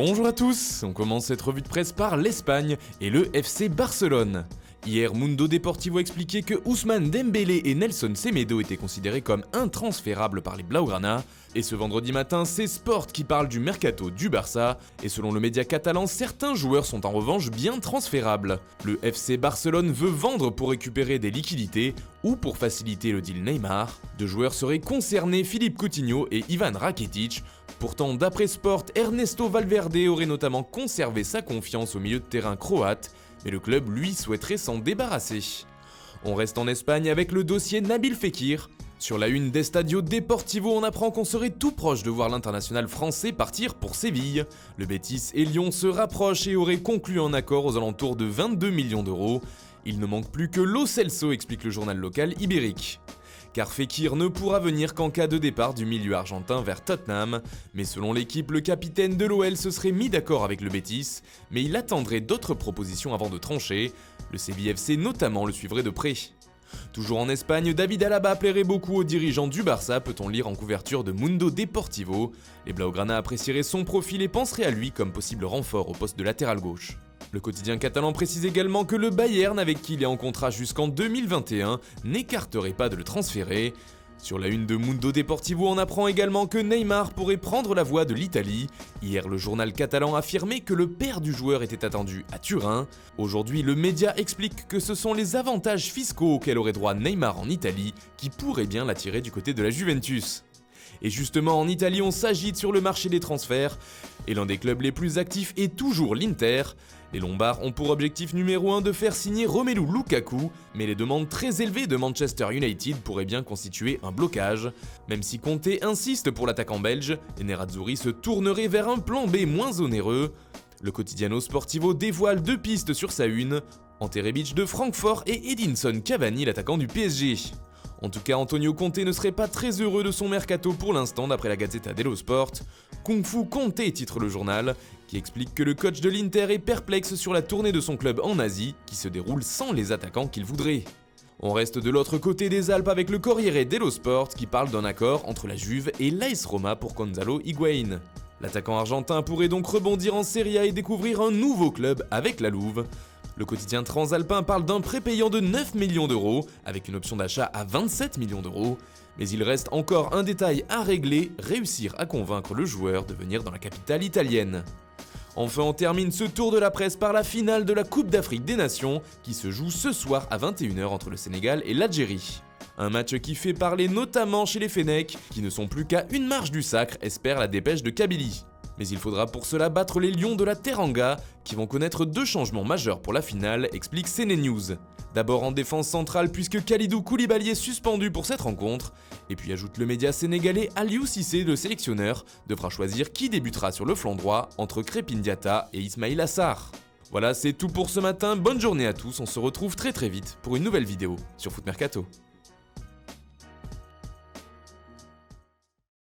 Bonjour à tous, on commence cette revue de presse par l'Espagne et le FC Barcelone. Hier, Mundo Deportivo expliquait que Ousmane Dembélé et Nelson Semedo étaient considérés comme intransférables par les Blaugrana, et ce vendredi matin, c'est Sport qui parle du mercato du Barça, et selon le média catalan, certains joueurs sont en revanche bien transférables. Le FC Barcelone veut vendre pour récupérer des liquidités, ou pour faciliter le deal Neymar. Deux joueurs seraient concernés, Philippe Coutinho et Ivan Rakitic. Pourtant, d'après Sport, Ernesto Valverde aurait notamment conservé sa confiance au milieu de terrain croate, mais le club, lui, souhaiterait s'en débarrasser. On reste en Espagne avec le dossier Nabil Fekir. Sur la une d'Estadio Deportivo, on apprend qu'on serait tout proche de voir l'international français partir pour Séville. Le Betis et Lyon se rapprochent et auraient conclu un accord aux alentours de 22 millions d'euros. Il ne manque plus que Lo Celso, explique le journal local ibérique. Car Fekir ne pourra venir qu'en cas de départ du milieu argentin vers Tottenham, mais selon l'équipe, le capitaine de l'OL se serait mis d'accord avec le Betis, mais il attendrait d'autres propositions avant de trancher. Le Séville FC notamment le suivrait de près. Toujours en Espagne, David Alaba plairait beaucoup aux dirigeants du Barça, peut-on lire en couverture de Mundo Deportivo. Les Blaugrana apprécieraient son profil et penseraient à lui comme possible renfort au poste de latéral gauche. Le quotidien catalan précise également que le Bayern, avec qui il est en contrat jusqu'en 2021, n'écarterait pas de le transférer. Sur la une de Mundo Deportivo, on apprend également que Neymar pourrait prendre la voie de l'Italie. Hier, le journal catalan affirmait que le père du joueur était attendu à Turin. Aujourd'hui, le média explique que ce sont les avantages fiscaux auxquels aurait droit Neymar en Italie qui pourraient bien l'attirer du côté de la Juventus. Et justement, en Italie, on s'agite sur le marché des transferts. Et l'un des clubs les plus actifs est toujours l'Inter. Les Lombards ont pour objectif numéro 1 de faire signer Romelu Lukaku, mais les demandes très élevées de Manchester United pourraient bien constituer un blocage. Même si Conte insiste pour l'attaquant belge, les Nerazzurri se tourneraient vers un plan B moins onéreux. Le Quotidiano Sportivo dévoile deux pistes sur sa une, Ante Rebic de Francfort et Edinson Cavani, l'attaquant du PSG. En tout cas, Antonio Conte ne serait pas très heureux de son mercato pour l'instant d'après la Gazzetta dello Sport. Kung Fu Conte titre le journal, qui explique que le coach de l'Inter est perplexe sur la tournée de son club en Asie, qui se déroule sans les attaquants qu'il voudrait. On reste de l'autre côté des Alpes avec le Corriere dello Sport qui parle d'un accord entre la Juve et l'AS Roma pour Gonzalo Higuaín. L'attaquant argentin pourrait donc rebondir en Serie A et découvrir un nouveau club avec la Louve. Le quotidien transalpin parle d'un prépayant de 9 millions d'euros, avec une option d'achat à 27 millions d'euros. Mais il reste encore un détail à régler, réussir à convaincre le joueur de venir dans la capitale italienne. Enfin, on termine ce tour de la presse par la finale de la Coupe d'Afrique des Nations, qui se joue ce soir à 21h entre le Sénégal et l'Algérie. Un match qui fait parler notamment chez les Fennecs, qui ne sont plus qu'à une marche du sacre, espère la dépêche de Kabylie. Mais il faudra pour cela battre les Lions de la Teranga, qui vont connaître deux changements majeurs pour la finale, explique CNews. D'abord en défense centrale puisque Kalidou Koulibaly est suspendu pour cette rencontre, et puis ajoute le média sénégalais Aliou Cissé, le sélectionneur, devra choisir qui débutera sur le flanc droit entre Krépin Diatta et Ismaïla Sarr. Voilà, c'est tout pour ce matin, bonne journée à tous, on se retrouve très vite pour une nouvelle vidéo sur Foot Mercato.